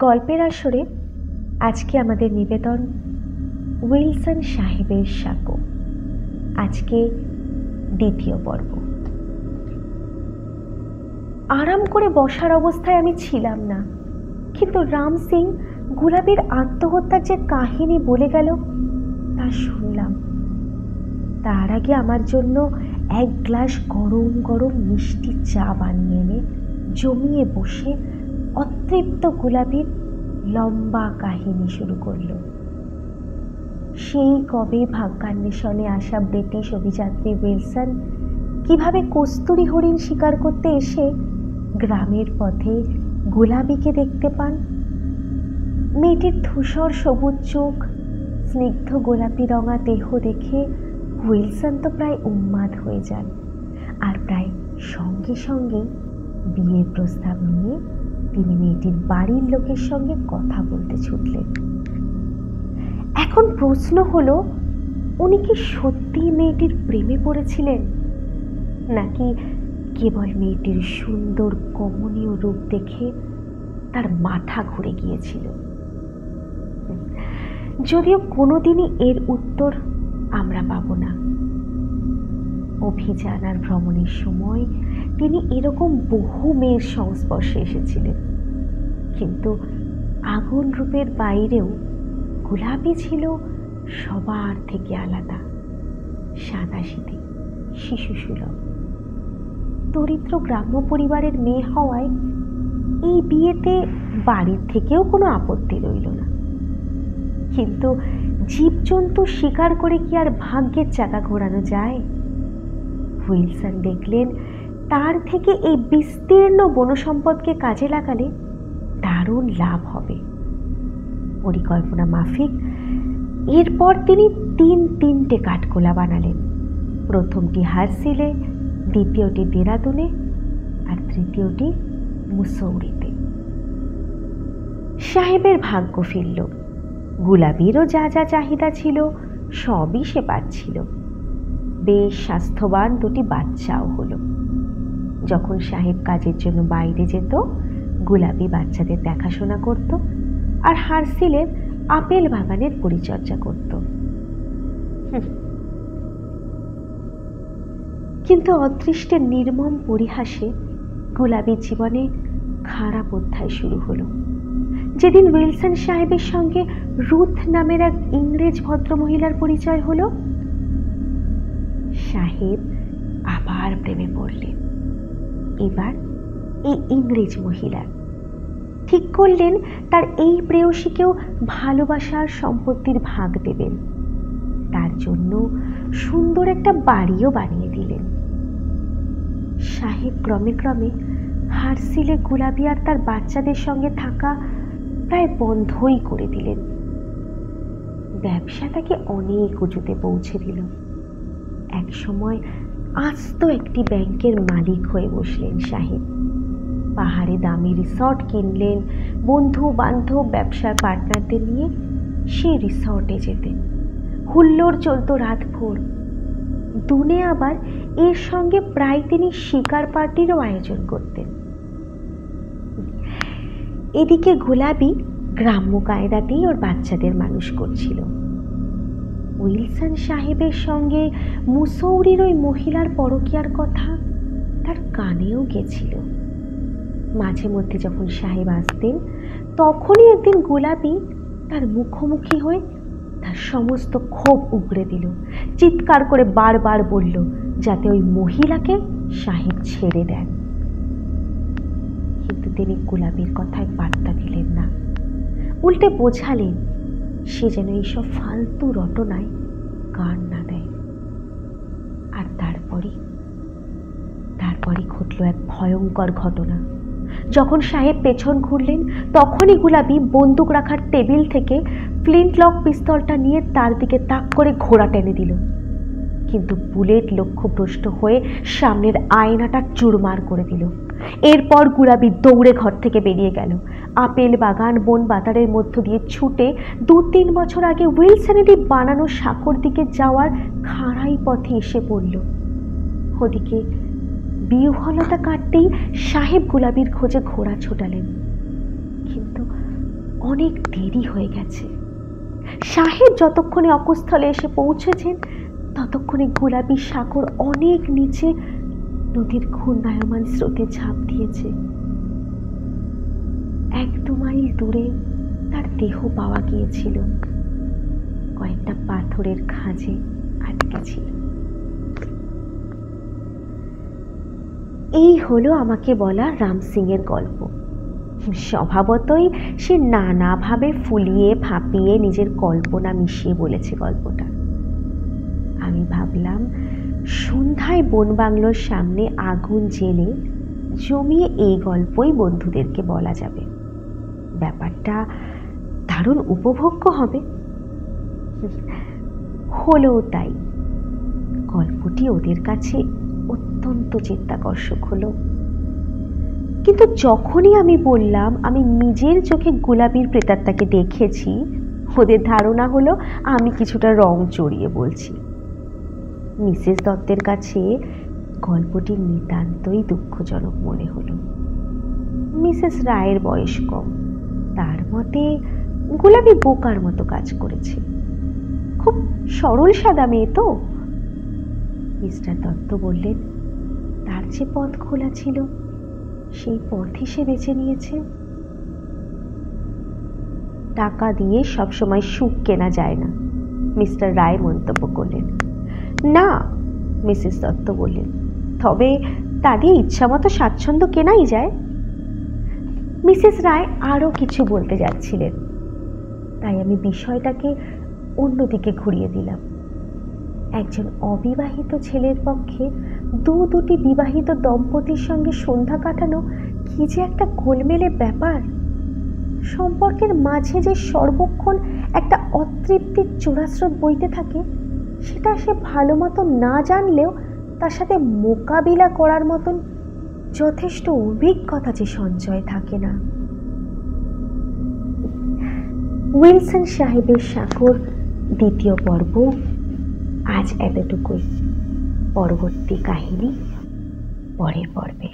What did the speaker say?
গল্পের আসরে আজকে আমাদের নিবেদন উইলসন সাহেবের সাঁকো। আজকে দ্বিতীয় পর্ব। আরাম করে বসার অবস্থায় আমি ছিলাম না, কিন্তু রাম সিং গুলাবির আত্মহত্যার যে কাহিনী বলে গেল তা শুনলাম। তার আগে আমার জন্য এক গ্লাস গরম গরম মিষ্টি চা বানিয়ে এনে জমিয়ে বসে অতৃপ্ত গুলাবির লম্বা কাহিনী শুরু করল। সেই কবে ভাগ্যান্বেষণে আসা ব্রিটিশ অভিযাত্রী উইলসন কিভাবে কস্তুরী হরিণ শিকার করতে এসে গ্রামের পথে গুলাবিকে দেখতে পান। মেয়েটির ধূসর সবুজ চোখ, স্নিগ্ধ গোলাপি রঙা দেহ দেখে উইলসন তো প্রায় উন্মাদ হয়ে যান, আর প্রায় সঙ্গে সঙ্গে বিয়ের প্রস্তাব নিয়ে তিনি মেয়েটির বাড়ির লোকের সঙ্গে কথা বলতে ছুটলেন। এখন প্রশ্ন হলো, উনি কি সত্যি মেয়েটির প্রেমে পড়েছিলেন, নাকি কেবল মেয়েটির সুন্দর কমনীয় রূপ দেখে তার মাথা ঘুরে গিয়েছিল? যদিও কোনোদিনই এর উত্তর আমরা পাব না। অভিযান আর ভ্রমণের সময় তিনি এরকম বহু মেয়ের সংস্পর্শে এসেছিলেন, কিন্তু আগুন রূপের বাইরেও গুলাবি ছিল সবার থেকে আলাদা, সাদাসিধে, শিশুসুলভ। দরিদ্র গ্রাম্য পরিবারের মেয়ে হওয়ায় এই বিয়েতে বাড়ির থেকেও কোনো আপত্তি রইল না, কিন্তু জীবজন্তু শিকার করে কি আর ভাগ্যের চাকা ঘোরানো যায়? উইলসন দেখলেন তার থেকে এই বিস্তীর্ণ বনসম্পদকে কাজে লাগালে দারুণ লাভ হবে। পরিকল্পনা মাফিক এরপর তিনি তিনটে কাঠগোলা বানালেন। প্রথমটি হারসিলে, দ্বিতীয়টি দেরাদুনে, আর তৃতীয়টি মুসৌরিতে। সাহেবের ভাগ্য ফিরল। গুলাবিরও যা যা চাহিদা ছিল সবই সে পাচ্ছিল। বেশ স্বাস্থ্যবান দুটি বাচ্চাও হলো। যখন সাহেব কাজের জন্য বাইরে যেত, গুলাবি বাচ্চাদের দেখাশোনা করত আর হারসিলের আপেল বাগানের পরিচর্যা করত। কিন্তু অদৃষ্টের নির্মম পরিহাসে গুলাবির জীবনে খারাপ অধ্যায় শুরু হলো। যেদিন উইলসন সাহেবের সঙ্গে রুথ নামের এক ইংরেজ ভদ্রমহিলার পরিচয় হলো, সাহেব আবার প্রেমে পড়লেন। এবার এই ইংরেজ মহিলার। ঠিক করলেন তার এই প্রেয়সীকেও ভালোবাসার সম্পত্তির ভাগ দেবেন। তার জন্য সুন্দর একটা বাড়িও বানিয়ে দিলেন। সাহেব ক্রমে ক্রমে হারসিলে গুলাবি আর তার বাচ্চাদের সঙ্গে থাকা প্রায় বন্ধই করে দিলেন। ব্যবসা তাকে অনেক উঁচুতে পৌঁছে দিল। এক সময় আস্ত একটি ব্যাংকের মালিক হয়ে বসলেন সাহেব। পাহাড়ে দামি রিসর্ট কিনলেন। বন্ধু বান্ধব ব্যবসার পার্টনারদের নিয়ে সেই রিসর্টে যেতেন। হুল্লোড় চলত রাতভর। দুনে আবার এর সঙ্গে প্রায় তিনি শিকার পার্টিরও আয়োজন করতেন। এদিকে গুলাবি গ্রাম্য কায়দাতেই ওর বাচ্চাদের মানুষ করছিল। উইলসন সাহেবের সঙ্গে মুসৌরির ওই মহিলার পরকীয়ার কথা তার কানেও গেছিল। মাঝে মধ্যে যখন সাহেব আসতেন, তখনই একদিন গুলাবি তার মুখোমুখি হয়ে তার সমস্ত ক্ষোভ উগড়ে দিল। চিৎকার করে বারবার বলল যাতে ওই মহিলাকে সাহেব ছেড়ে দেন। কিন্তু তিনি গুলাবির কথায় পাত্তা দিলেন না। উল্টে বোঝালেন সে যেন এইসব ফালতু রটনায় কান না দেয়। আর তারপরই ঘটল এক ভয়ঙ্কর ঘটনা। যখন সাহেব পেছন ঘুরলেন, তখনই গুলাবি বন্দুক রাখার টেবিল থেকে ফ্লিন্টলক পিস্তলটা নিয়ে তার দিকে তাক করে ঘোড়া টেনে দিল। কিন্তু বুলেট লক্ষ্যভ্রষ্ট হয়ে সামনের আয়নাটা চুরমার করে দিল। এরপর গুলাবি দৌড়ে ঘর থেকে বেরিয়ে গেল। আপেল বাগান, বন বাতারের মধ্য দিয়ে ছুটে 2-3 বছর আগে উইলসনেরই বানানো সাঁকোর দিকে যাওয়ার খাড়াই পথে এসে পড়ল। ওদিকে বিহ্বলতা কাটতেই সাহেব গুলাবির খোঁজে ঘোড়া ছোটালেন, কিন্তু অনেক দেরি হয়ে গেছে। সাহেব যতক্ষণে অকুস্থলে এসে পৌঁছেছেন ততক্ষণে গোলাপী সাগর অনেক নিচে নদীর ঘূর্ণায়মান স্রোতে ঝাঁপ দিয়েছে। 1-2 মাইল দূরে তার দেহ পাওয়া গিয়েছিল, কয়েকটা পাথরের খাঁজে আটকে ছিল। এই হলো আমাকে বলা রাম সিং এর গল্প। স্বভাবতই সে নানাভাবে ফুলিয়ে ফাঁপিয়ে নিজের কল্পনা মিশিয়ে বলেছে গল্পটা। আমি ভাবলাম সন্ধ্যায় বনবাংলোর সামনে আগুন জেলে জমিয়ে এই গল্পই বন্ধুদেরকে বলা যাবে। ব্যাপারটা দারুণ উপভোগ্য হবে। হলেও তাই। গল্পটি ওদের কাছে অত্যন্ত চিত্তাকর্ষক হলো। কিন্তু যখনই আমি বললাম আমি নিজের চোখে গোলাপীর প্রেতাত্মাকে দেখেছি, ওদের ধারণা হলো আমি কিছুটা রং চড়িয়ে বলছি। মিসেস দত্তের কাছে গল্পটি নিতান্তই দুঃখজনক মনে হলো। মিসেস রায়ের বয়স কম, তার মতে গোলাপী বোকার মতো কাজ করেছে। খুব সরল সাদা মেয়ে তো। মিস্টার দত্ত বললেন, তার যে পথ খোলা ছিল সেই পথই সে বেছে নিয়েছে। টাকা দিয়ে সবসময় সুখ কেনা যায় না, মিস্টার রায় মন্তব্য করলেন। না, মিসেস দত্ত বললেন, তবে তা দিয়ে ইচ্ছামতো স্বাচ্ছন্দ্য কেনাই যায়। মিসেস রায় আরো কিছু বলতে যাচ্ছিলেন, তাই আমি বিষয়টাকে অন্যদিকে ঘুরিয়ে দিলাম। একজন অবিবাহিত ছেলের পক্ষে দুটি বিবাহিত দম্পতির সঙ্গে সন্ধ্যা কাটানো কি যে একটা গোলমেলে ব্যাপার। সম্পর্কের মাঝে যে সর্বক্ষণ একটা অতৃপ্তির চোরাস্রোত বইতে থাকে, সেটা সে ভালো মতো না জানলেও তার সাথে মোকাবিলা করার মতন যথেষ্ট অভিজ্ঞতা যে সঞ্চয় থাকে না। উইলসন সাহেবের সাগর দ্বিতীয় পর্ব আজ এতটুকুই। পরবর্তী কাহিনী পরের পর্বে।